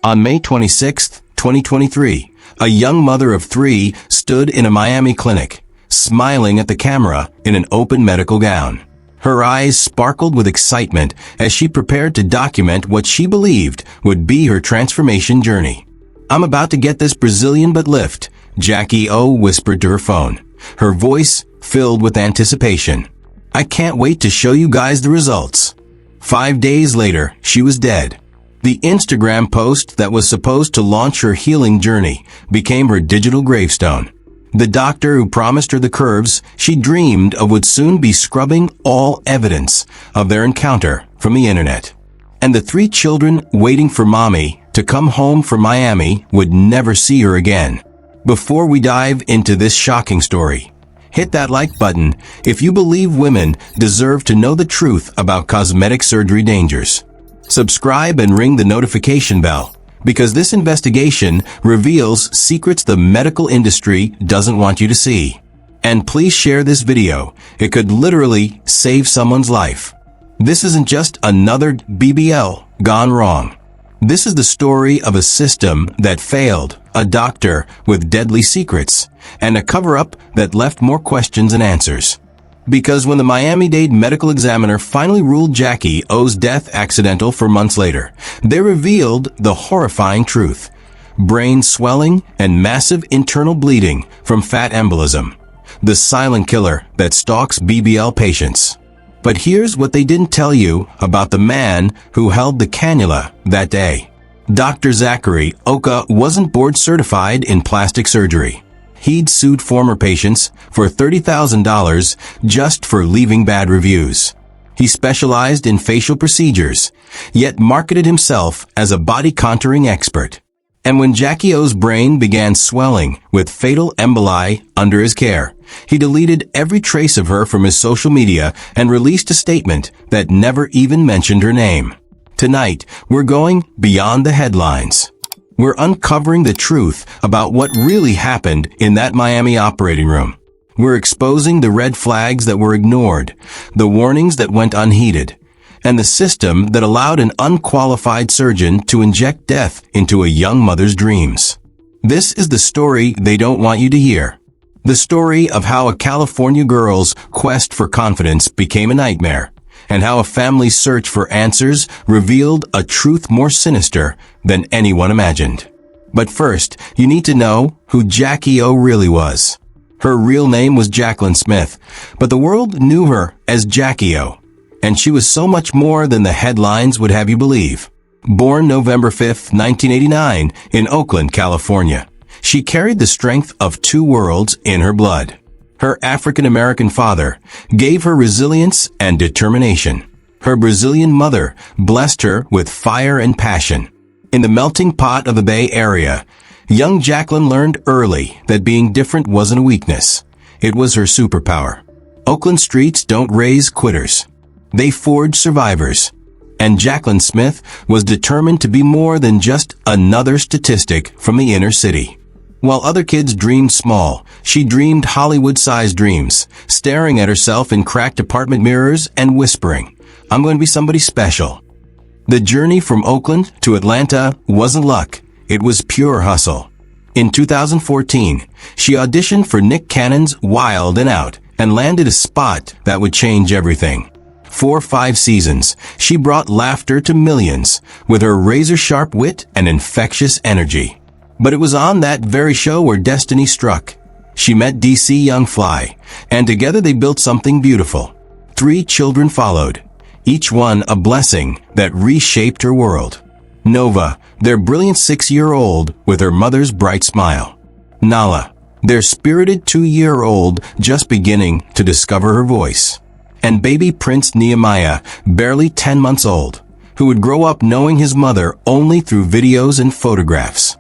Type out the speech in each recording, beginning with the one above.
On May 26, 2023, a young mother of 3 stood in a Miami clinic, smiling at the camera in an open medical gown. Her eyes sparkled with excitement as she prepared to document what she believed would be her transformation journey. "I'm about to get this Brazilian butt lift," Zachary Okh whispered to her phone, her voice filled with anticipation. "I can't wait to show you guys the results." 5 days later, she was dead. The Instagram post that was supposed to launch her healing journey became her digital gravestone. The doctor who promised her the curves she dreamed of would soon be scrubbing all evidence of their encounter from the internet. And the 3 children waiting for mommy to come home from Miami would never see her again. Before we dive into this shocking story, hit that like button if you believe women deserve to know the truth about cosmetic surgery dangers. Subscribe and ring the notification bell, because this investigation reveals secrets the medical industry doesn't want you to see. And please share this video. It could literally save someone's life. This isn't just another BBL gone wrong. This is the story of a system that failed, a doctor with deadly secrets, and a cover-up that left more questions than answers. Because when the Miami-Dade medical examiner finally ruled Zachary Okh's death accidental 4 months later, they revealed the horrifying truth: brain swelling and massive internal bleeding from fat embolism. The silent killer that stalks BBL patients. But here's what they didn't tell you about the man who held the cannula that day. Dr. Zachary Okh wasn't board certified in plastic surgery. He'd sued former patients for $30,000 just for leaving bad reviews. He specialized in facial procedures, yet marketed himself as a body contouring expert. And when Zachary Okh's brain began swelling with fatal emboli under his care, he deleted every trace of her from his social media and released a statement that never even mentioned her name. Tonight, we're going beyond the headlines. We're uncovering the truth about what really happened in that Miami operating room. We're exposing the red flags that were ignored, the warnings that went unheeded, and the system that allowed an unqualified surgeon to inject death into a young mother's dreams. This is the story they don't want you to hear. The story of how a California girl's quest for confidence became a nightmare, and how a family's search for answers revealed a truth more sinister than anyone imagined. But first, you need to know who Zachary Okh really was. Her real name was Jacqueline Smith, but the world knew her as Zachary Okh, and she was so much more than the headlines would have you believe. Born November 5, 1989, in Oakland, California, she carried the strength of 2 worlds in her blood. Her African-American father gave her resilience and determination. Her Brazilian mother blessed her with fire and passion. In the melting pot of the Bay Area, young Jacqueline learned early that being different wasn't a weakness. It was her superpower. Oakland streets don't raise quitters. They forge survivors. And Jacqueline Smith was determined to be more than just another statistic from the inner city. While other kids dreamed small, she dreamed Hollywood-sized dreams, staring at herself in cracked apartment mirrors and whispering, "I'm going to be somebody special." The journey from Oakland to Atlanta wasn't luck, it was pure hustle. In 2014, she auditioned for Nick Cannon's Wild 'N Out and landed a spot that would change everything. For 5 seasons, she brought laughter to millions with her razor-sharp wit and infectious energy. But it was on that very show where destiny struck. She met DC Young Fly, and together they built something beautiful. 3 children followed, each one a blessing that reshaped her world. Nova, their brilliant 6-year-old with her mother's bright smile. Nala, their spirited 2-year-old just beginning to discover her voice. And baby Prince Nehemiah, barely 10 months old, who would grow up knowing his mother only through videos and photographs.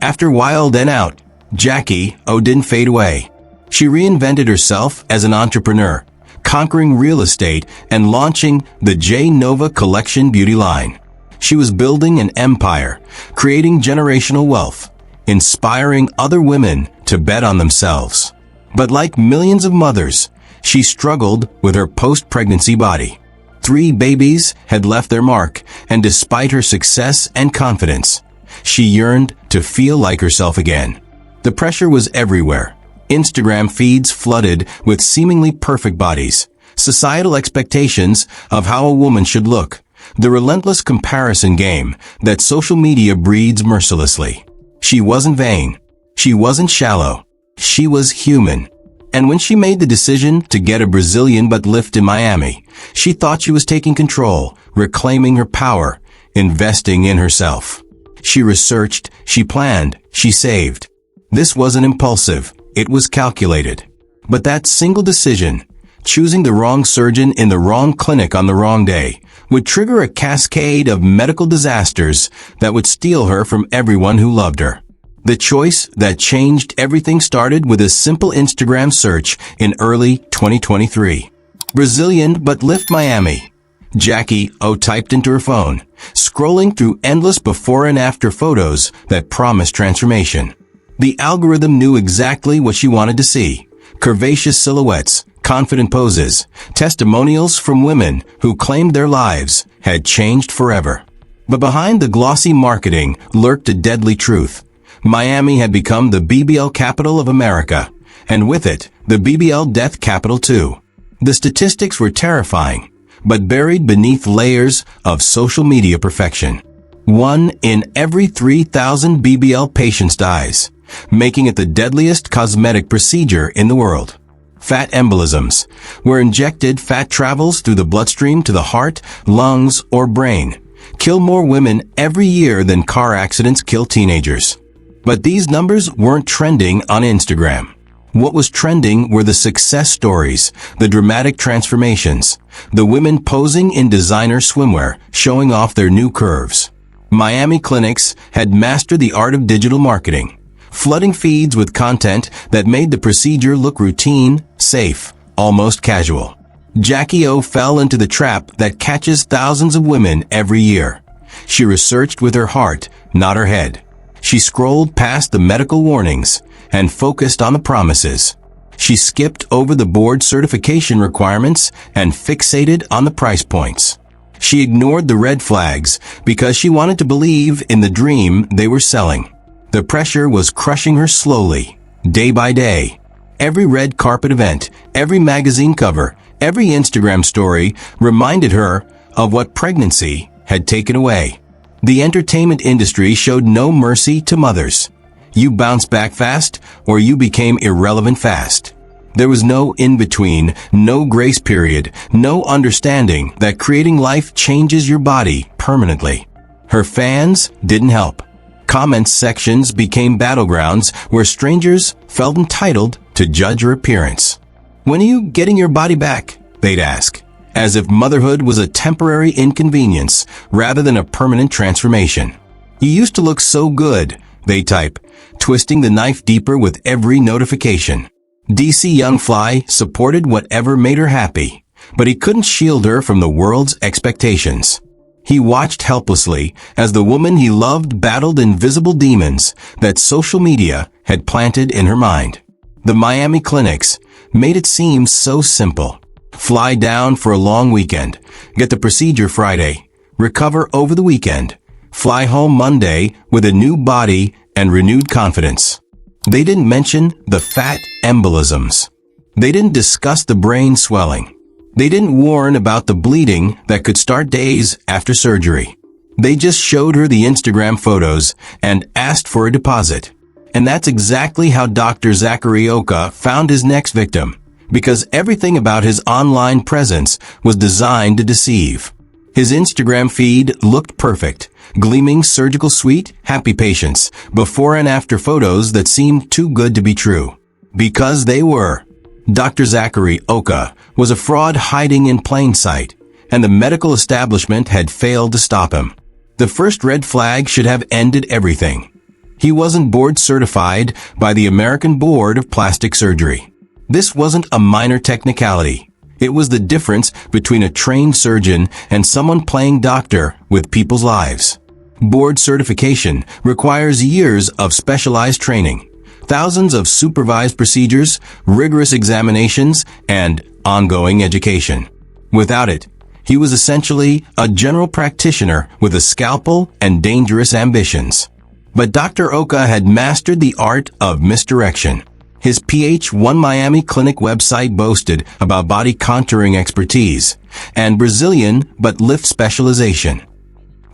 After Wild 'N Out, Zachary Okh didn't fade away. She reinvented herself as an entrepreneur, conquering real estate and launching the J Nova Collection beauty line. She was building an empire, creating generational wealth, inspiring other women to bet on themselves. But like millions of mothers, she struggled with her post-pregnancy body. 3 babies had left their mark, and despite her success and confidence, She yearned to feel like herself again. The pressure was everywhere. Instagram feeds flooded with seemingly perfect bodies, societal expectations of how a woman should look, the relentless comparison game that social media breeds mercilessly. She wasn't vain. She wasn't shallow. She was human. And when she made the decision to get a Brazilian butt lift in Miami, she thought she was taking control, reclaiming her power, investing in herself. She researched, she planned, she saved. This wasn't impulsive. It was calculated. But that single decision, choosing the wrong surgeon in the wrong clinic on the wrong day, would trigger a cascade of medical disasters that would steal her from everyone who loved her. The choice that changed everything started with a simple Instagram search in early 2023. Brazilian butt lift Miami. Zachary Okh typed into her phone, scrolling through endless before and after photos that promised transformation. The algorithm knew exactly what she wanted to see. Curvaceous silhouettes, confident poses, testimonials from women who claimed their lives had changed forever. But behind the glossy marketing lurked a deadly truth. Miami had become the BBL capital of America, and with it, the BBL death capital too. The statistics were terrifying, but buried beneath layers of social media perfection. 1 in every 3,000 BBL patients dies, making it the deadliest cosmetic procedure in the world. Fat embolisms, where injected fat travels through the bloodstream to the heart, lungs, or brain, kill more women every year than car accidents kill teenagers. But these numbers weren't trending on Instagram. What was trending were the success stories, the dramatic transformations, the women posing in designer swimwear, showing off their new curves. Miami clinics had mastered the art of digital marketing, flooding feeds with content that made the procedure look routine, safe, almost casual. Zachary Okh fell into the trap that catches thousands of women every year. She researched with her heart, not her head. She scrolled past the medical warnings and focused on the promises. She skipped over the board certification requirements and fixated on the price points. She ignored the red flags because she wanted to believe in the dream they were selling. The pressure was crushing her slowly, day by day. Every red carpet event, every magazine cover, every Instagram story reminded her of what pregnancy had taken away. The entertainment industry showed no mercy to mothers. You bounced back fast, or you became irrelevant fast. There was no in-between, no grace period, no understanding that creating life changes your body permanently. Her fans didn't help. Comment sections became battlegrounds where strangers felt entitled to judge her appearance. "When are you getting your body back?" they'd ask, as if motherhood was a temporary inconvenience rather than a permanent transformation. "You used to look so good," they type, twisting the knife deeper with every notification. DC Young Fly supported whatever made her happy, but he couldn't shield her from the world's expectations. He watched helplessly as the woman he loved battled invisible demons that social media had planted in her mind. The Miami clinics made it seem so simple. Fly down for a long weekend, get the procedure Friday, recover over the weekend, fly home Monday with a new body and renewed confidence. They didn't mention the fat embolisms. They didn't discuss the brain swelling. They didn't warn about the bleeding that could start days after surgery. They just showed her the Instagram photos and asked for a deposit. And that's exactly how Dr. Zachary Okh found his next victim, because everything about his online presence was designed to deceive. His Instagram feed looked perfect, gleaming surgical suite, happy patients, before and after photos that seemed too good to be true. Because they were. Dr. Zachary Okh was a fraud hiding in plain sight, and the medical establishment had failed to stop him. The first red flag should have ended everything. He wasn't board certified by the American Board of Plastic Surgery. This wasn't a minor technicality. It was the difference between a trained surgeon and someone playing doctor with people's lives. Board certification requires years of specialized training, thousands of supervised procedures, rigorous examinations, and ongoing education. Without it, he was essentially a general practitioner with a scalpel and dangerous ambitions. But Dr. Okh had mastered the art of misdirection. His PH1 Miami Clinic website boasted about body contouring expertise and Brazilian butt lift specialization.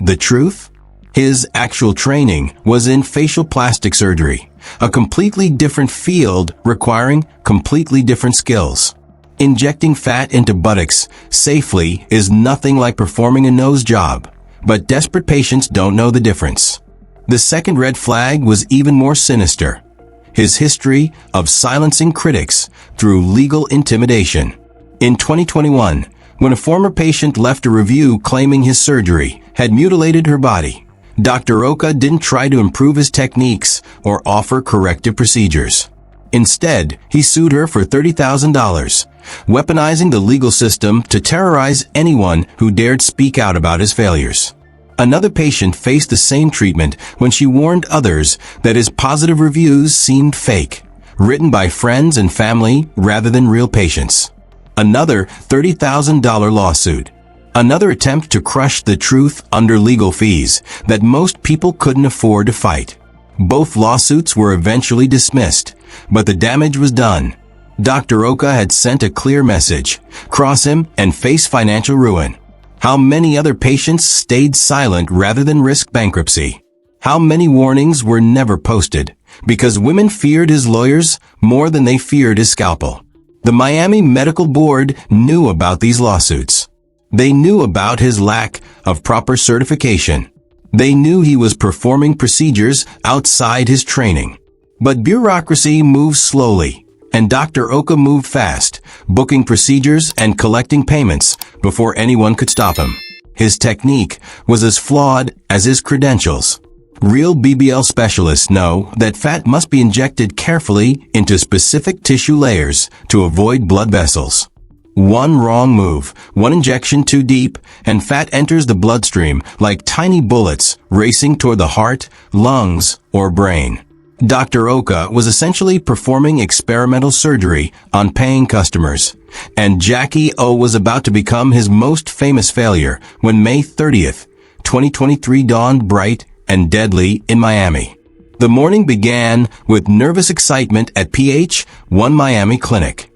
The truth? His actual training was in facial plastic surgery, a completely different field requiring completely different skills. Injecting fat into buttocks safely is nothing like performing a nose job, but desperate patients don't know the difference. The second red flag was even more sinister. His history of silencing critics through legal intimidation. In 2021, when a former patient left a review claiming his surgery had mutilated her body, Dr. Okh didn't try to improve his techniques or offer corrective procedures. Instead, he sued her for $30,000, weaponizing the legal system to terrorize anyone who dared speak out about his failures. Another patient faced the same treatment when she warned others that his positive reviews seemed fake, written by friends and family rather than real patients. Another $30,000 lawsuit. Another attempt to crush the truth under legal fees that most people couldn't afford to fight. Both lawsuits were eventually dismissed, but the damage was done. Dr. Okh had sent a clear message: cross him and face financial ruin. How many other patients stayed silent rather than risk bankruptcy? How many warnings were never posted because women feared his lawyers more than they feared his scalpel? The Miami Medical Board knew about these lawsuits. They knew about his lack of proper certification. They knew he was performing procedures outside his training. But bureaucracy moves slowly, and Dr. Okh moved fast, booking procedures and collecting payments before anyone could stop him. His technique was as flawed as his credentials. Real BBL specialists know that fat must be injected carefully into specific tissue layers to avoid blood vessels. One wrong move, one injection too deep, and fat enters the bloodstream like tiny bullets racing toward the heart, lungs, or brain. Dr. Okh was essentially performing experimental surgery on paying customers, and Zachary Okh was about to become his most famous failure when May 30th, 2023 dawned bright and deadly in Miami. The morning began with nervous excitement at PH1 Miami Clinic.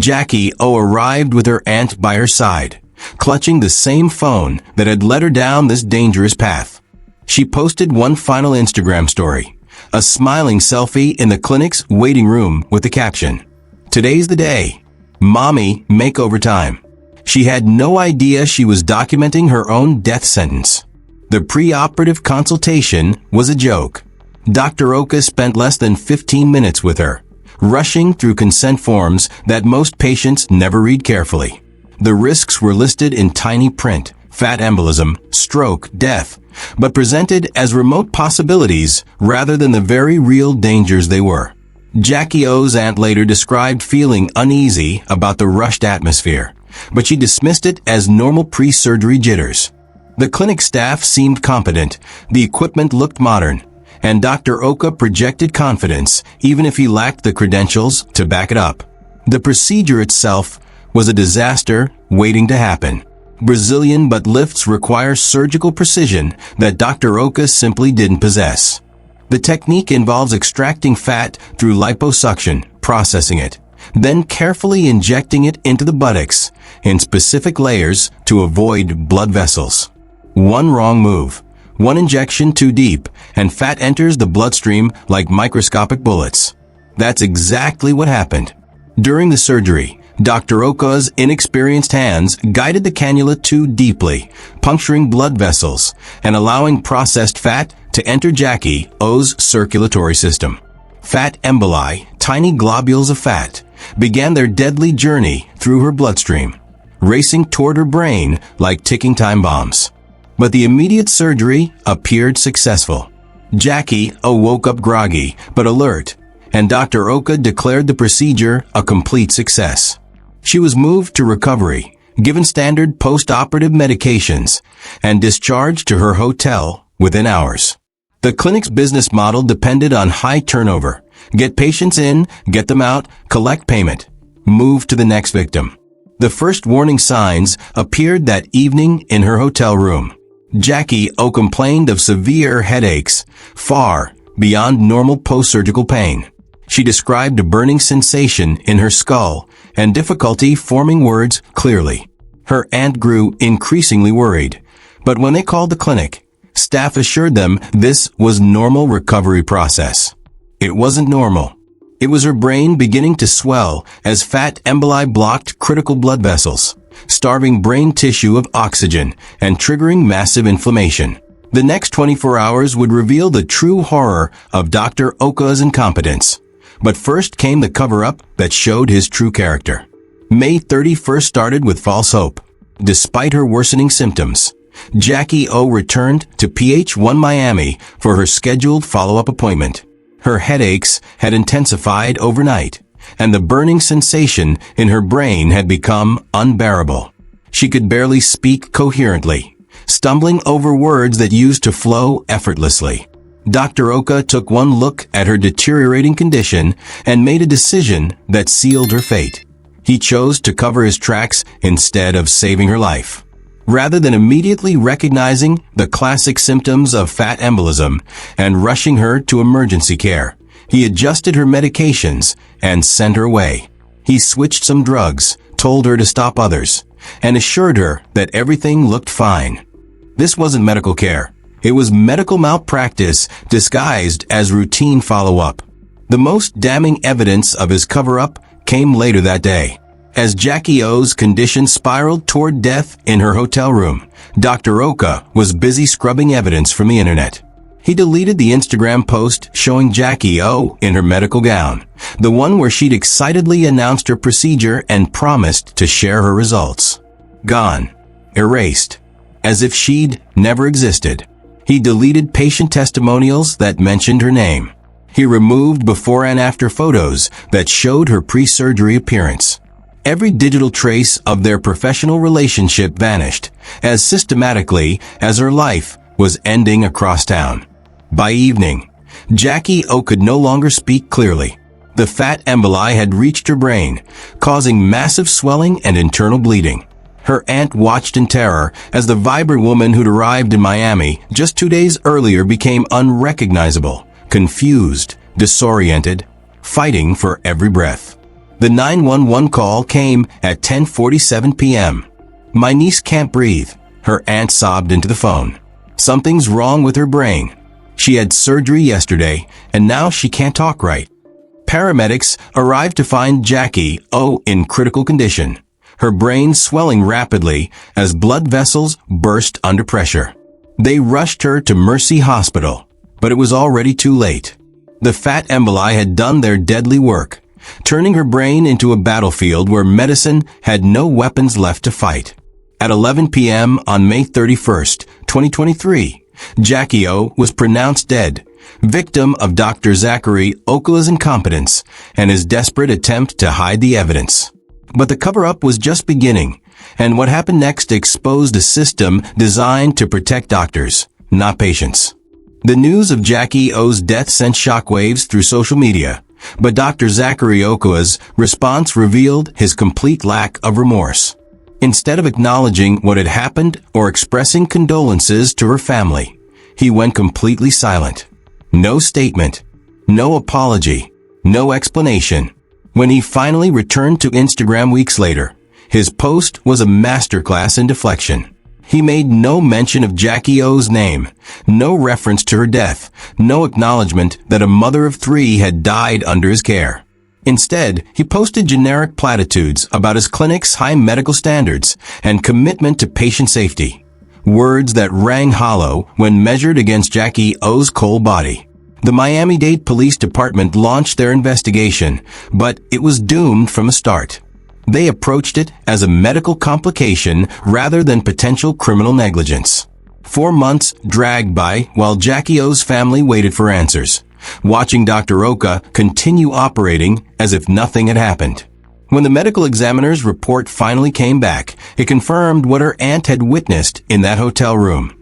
Zachary Okh arrived with her aunt by her side, clutching the same phone that had led her down this dangerous path. She posted one final Instagram story, a smiling selfie in the clinic's waiting room with the caption, "Today's the day. Mommy, makeover time." She had no idea she was documenting her own death sentence. The pre-operative consultation was a joke. Dr. Okh spent less than 15 minutes with her, rushing through consent forms that most patients never read carefully. The risks were listed in tiny print: fat embolism, stroke, death, but presented as remote possibilities rather than the very real dangers they were. Zachary Okh's aunt later described feeling uneasy about the rushed atmosphere, but she dismissed it as normal pre-surgery jitters. The clinic staff seemed competent, the equipment looked modern, and Dr. Okh projected confidence even if he lacked the credentials to back it up. The procedure itself was a disaster waiting to happen. Brazilian butt lifts require surgical precision that Dr. Okh simply didn't possess. The technique involves extracting fat through liposuction, processing it, then carefully injecting it into the buttocks in specific layers to avoid blood vessels. One wrong move, one injection too deep, and fat enters the bloodstream like microscopic bullets. That's exactly what happened. During the surgery, Dr. Okh's inexperienced hands guided the cannula too deeply, puncturing blood vessels and allowing processed fat to enter Zachary Okh's circulatory system. Fat emboli, tiny globules of fat, began their deadly journey through her bloodstream, racing toward her brain like ticking time bombs. But the immediate surgery appeared successful. Zachary Okh woke up groggy but alert, and Dr. Okh declared the procedure a complete success. She was moved to recovery, given standard post-operative medications, and discharged to her hotel within hours. The clinic's business model depended on high turnover. Get patients in, get them out, collect payment, move to the next victim. The first warning signs appeared that evening in her hotel room. Jackie Okh complained of severe headaches, far beyond normal post-surgical pain. She described a burning sensation in her skull and difficulty forming words clearly. Her aunt grew increasingly worried, but when they called the clinic, staff assured them this was normal recovery process. It wasn't normal. It was her brain beginning to swell as fat emboli blocked critical blood vessels, starving brain tissue of oxygen and triggering massive inflammation. The next 24 hours would reveal the true horror of Dr. Okh's incompetence. But first came the cover-up that showed his true character. May 31st started with false hope. Despite her worsening symptoms, Jackie Okh returned to PH1 Miami for her scheduled follow-up appointment. Her headaches had intensified overnight, and the burning sensation in her brain had become unbearable. She could barely speak coherently, stumbling over words that used to flow effortlessly. Dr. Okh took one look at her deteriorating condition and made a decision that sealed her fate. He chose to cover his tracks instead of saving her life. Rather than immediately recognizing the classic symptoms of fat embolism and rushing her to emergency care, he adjusted her medications and sent her away. He switched some drugs, told her to stop others, and assured her that everything looked fine. This wasn't medical care. It was medical malpractice disguised as routine follow-up. The most damning evidence of his cover-up came later that day. As Jackie Okh's condition spiraled toward death in her hotel room, Dr. Okh was busy scrubbing evidence from the internet. He deleted the Instagram post showing Jackie Okh in her medical gown, the one where she'd excitedly announced her procedure and promised to share her results. Gone. Erased. As if she'd never existed. He deleted patient testimonials that mentioned her name. He removed before and after photos that showed her pre-surgery appearance. Every digital trace of their professional relationship vanished, as systematically as her life was ending across town. By evening, Jackie Okh could no longer speak clearly. The fat emboli had reached her brain, causing massive swelling and internal bleeding. Her aunt watched in terror as the vibrant woman who'd arrived in Miami just 2 days earlier became unrecognizable, confused, disoriented, fighting for every breath. The 911 call came at 10:47 p.m. "My niece can't breathe," her aunt sobbed into the phone. "Something's wrong with her brain. She had surgery yesterday, and now she can't talk right." Paramedics arrived to find Jackie Okh in critical condition, her brain swelling rapidly as blood vessels burst under pressure. They rushed her to Mercy Hospital, but it was already too late. The fat emboli had done their deadly work, turning her brain into a battlefield where medicine had no weapons left to fight. At 11 p.m. on May 31st, 2023, Jackie Okh was pronounced dead, victim of Dr. Zachary Okh's incompetence and his desperate attempt to hide the evidence. But the cover-up was just beginning, and what happened next exposed a system designed to protect doctors, not patients. The news of Jackie Okh's death sent shockwaves through social media, but Dr. Zachary Okh's response revealed his complete lack of remorse. Instead of acknowledging what had happened or expressing condolences to her family, he went completely silent. No statement, no apology, no explanation. When he finally returned to Instagram weeks later, his post was a masterclass in deflection. He made no mention of Jackie Okh's name, no reference to her death, no acknowledgement that a mother of 3 had died under his care. Instead, he posted generic platitudes about his clinic's high medical standards and commitment to patient safety, words that rang hollow when measured against Jackie Okh's cold body. The Miami-Dade Police Department launched their investigation, but it was doomed from the start. They approached it as a medical complication rather than potential criminal negligence. 4 months dragged by while Jackie Okh's family waited for answers, watching Dr. Okh continue operating as if nothing had happened. When the medical examiner's report finally came back, it confirmed what her aunt had witnessed in that hotel room.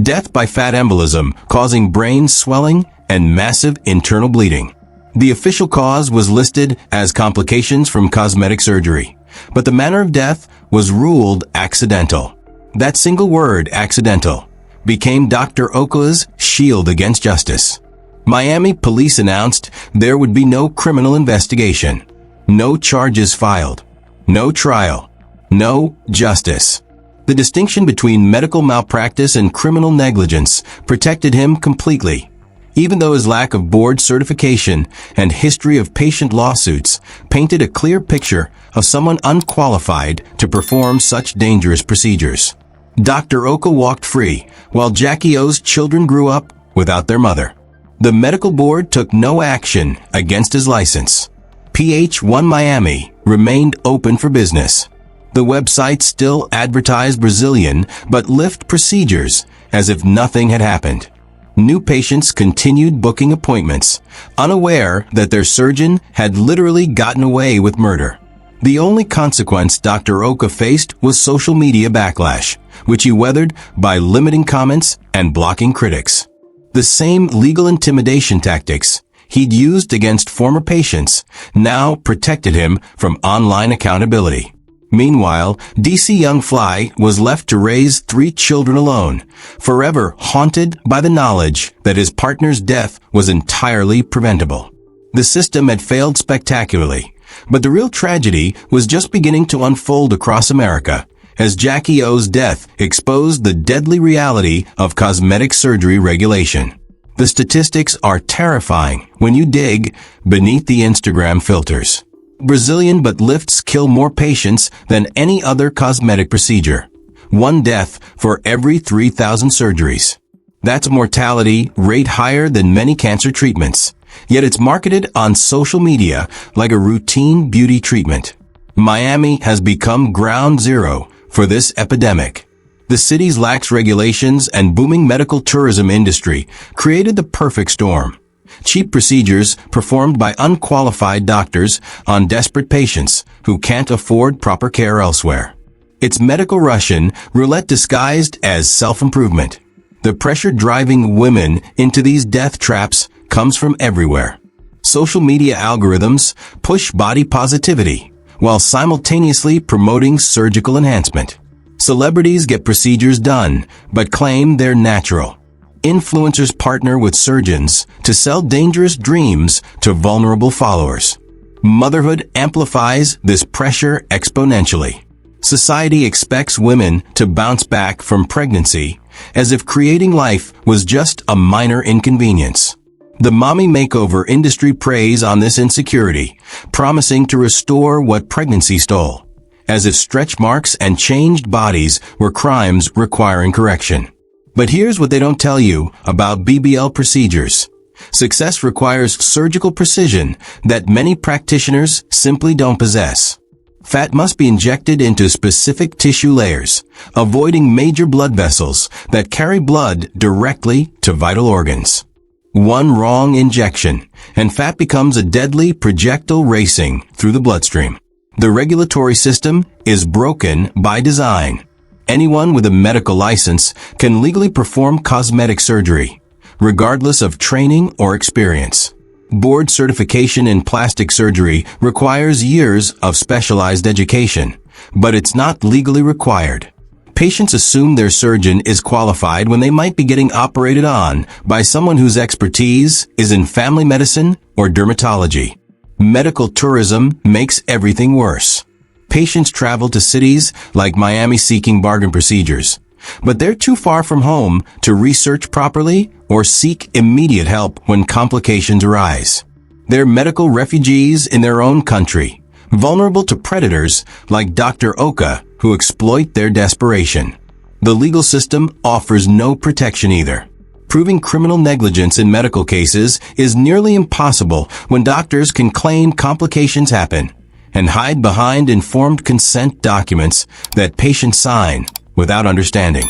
Death by fat embolism causing brain swelling and massive internal bleeding. The official cause was listed as complications from cosmetic surgery, but the manner of death was ruled accidental. That single word, accidental, became Dr. Okh's shield against justice. Miami police announced there would be no criminal investigation, no charges filed, no trial, no justice. The distinction between medical malpractice and criminal negligence protected him completely, even though his lack of board certification and history of patient lawsuits painted a clear picture of someone unqualified to perform such dangerous procedures. Dr. Okh walked free, while Jackie O's children grew up without their mother. The medical board took no action against his license. PH1 Miami remained open for business. The website still advertised Brazilian but lift procedures as if nothing had happened. New patients continued booking appointments, unaware that their surgeon had literally gotten away with murder. The only consequence Dr. Okh faced was social media backlash, which he weathered by limiting comments and blocking critics. The same legal intimidation tactics he'd used against former patients now protected him from online accountability. Meanwhile, DC Young Fly was left to raise 3 children alone, forever haunted by the knowledge that his partner's death was entirely preventable. The system had failed spectacularly, but the real tragedy was just beginning to unfold across America, as Jackie O's death exposed the deadly reality of cosmetic surgery regulation. The statistics are terrifying when you dig beneath the Instagram filters. Brazilian butt lifts kill more patients than any other cosmetic procedure. 1 death for every 3,000 surgeries. That's a mortality rate higher than many cancer treatments. Yet it's marketed on social media like a routine beauty treatment. Miami has become ground zero for this epidemic. The city's lax regulations and booming medical tourism industry created the perfect storm. Cheap procedures performed by unqualified doctors on desperate patients who can't afford proper care elsewhere. It's medical Russian roulette disguised as self-improvement. The pressure driving women into these death traps comes from everywhere. Social media algorithms push body positivity while simultaneously promoting surgical enhancement. Celebrities get procedures done but claim they're natural. Influencers partner with surgeons to sell dangerous dreams to vulnerable followers. Motherhood amplifies this pressure exponentially. Society expects women to bounce back from pregnancy as if creating life was just a minor inconvenience. The mommy makeover industry preys on this insecurity, promising to restore what pregnancy stole, as if stretch marks and changed bodies were crimes requiring correction. But here's what they don't tell you about BBL procedures. Success requires surgical precision that many practitioners simply don't possess. Fat must be injected into specific tissue layers, avoiding major blood vessels that carry blood directly to vital organs. One wrong injection, and fat becomes a deadly projectile racing through the bloodstream. The regulatory system is broken by design. Anyone with a medical license can legally perform cosmetic surgery, regardless of training or experience. Board certification in plastic surgery requires years of specialized education, but it's not legally required. Patients assume their surgeon is qualified when they might be getting operated on by someone whose expertise is in family medicine or dermatology. Medical tourism makes everything worse. Patients travel to cities like Miami seeking bargain procedures, but they're too far from home to research properly or seek immediate help when complications arise. They're medical refugees in their own country, vulnerable to predators like Dr. Okh who exploit their desperation. The legal system offers no protection either. Proving criminal negligence in medical cases is nearly impossible when doctors can claim complications happen and hide behind informed consent documents that patients sign without understanding.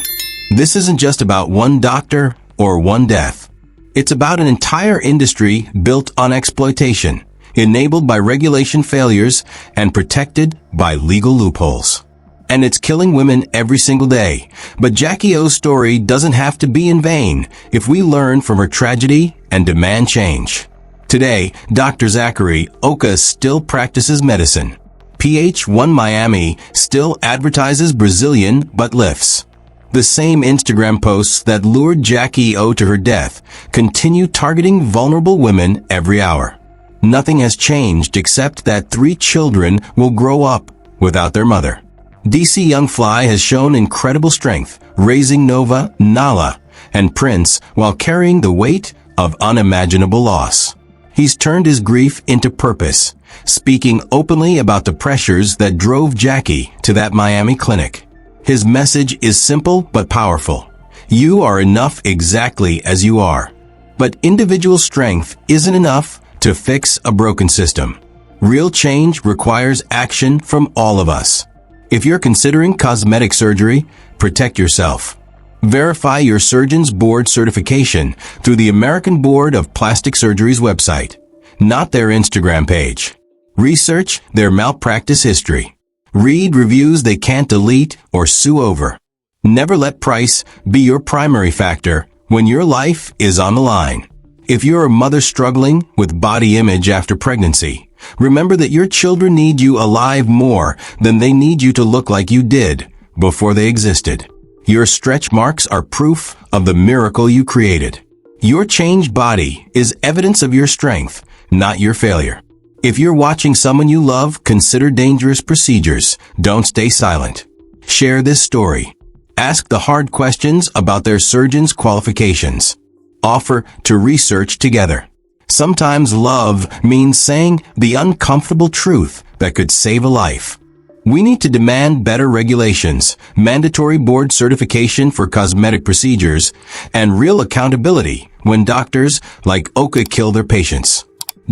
This isn't just about one doctor or one death. It's about an entire industry built on exploitation, enabled by regulation failures and protected by legal loopholes. And it's killing women every single day. But Jackie O's story doesn't have to be in vain if we learn from her tragedy and demand change. Today, Dr. Zachary Okh still practices medicine. PH1 Miami still advertises Brazilian butt lifts. The same Instagram posts that lured Jackie O to her death continue targeting vulnerable women every hour. Nothing has changed except that 3 children will grow up without their mother. DC Young Fly has shown incredible strength, raising Nova, Nala, and Prince while carrying the weight of unimaginable loss. He's turned his grief into purpose, speaking openly about the pressures that drove Jackie to that Miami clinic. His message is simple but powerful. You are enough exactly as you are. But individual strength isn't enough to fix a broken system. Real change requires action from all of us. If you're considering cosmetic surgery, protect yourself. Verify your surgeon's board certification through the American Board of Plastic Surgery's website, not their Instagram page. Research their malpractice history. Read reviews they can't delete or sue over. Never let price be your primary factor when your life is on the line. If you're a mother struggling with body image after pregnancy, remember that your children need you alive more than they need you to look like you did before they existed. Your stretch marks are proof of the miracle you created. Your changed body is evidence of your strength, not your failure. If you're watching someone you love consider dangerous procedures, don't stay silent. Share this story. Ask the hard questions about their surgeon's qualifications. Offer to research together. Sometimes love means saying the uncomfortable truth that could save a life. We need to demand better regulations, mandatory board certification for cosmetic procedures, and real accountability when doctors like Okh kill their patients.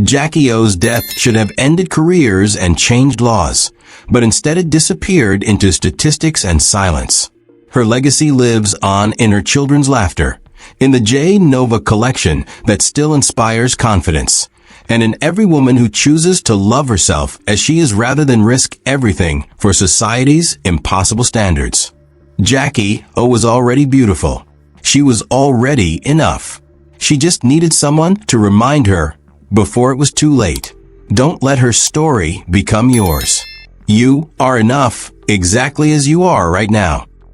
Jackie O's death should have ended careers and changed laws, but instead it disappeared into statistics and silence. Her legacy lives on in her children's laughter, in the J Nova collection that still inspires confidence, and in every woman who chooses to love herself as she is rather than risk everything for society's impossible standards. Jackie O was already beautiful. She was already enough. She just needed someone to remind her before it was too late. Don't let her story become yours. You are enough exactly as you are right now.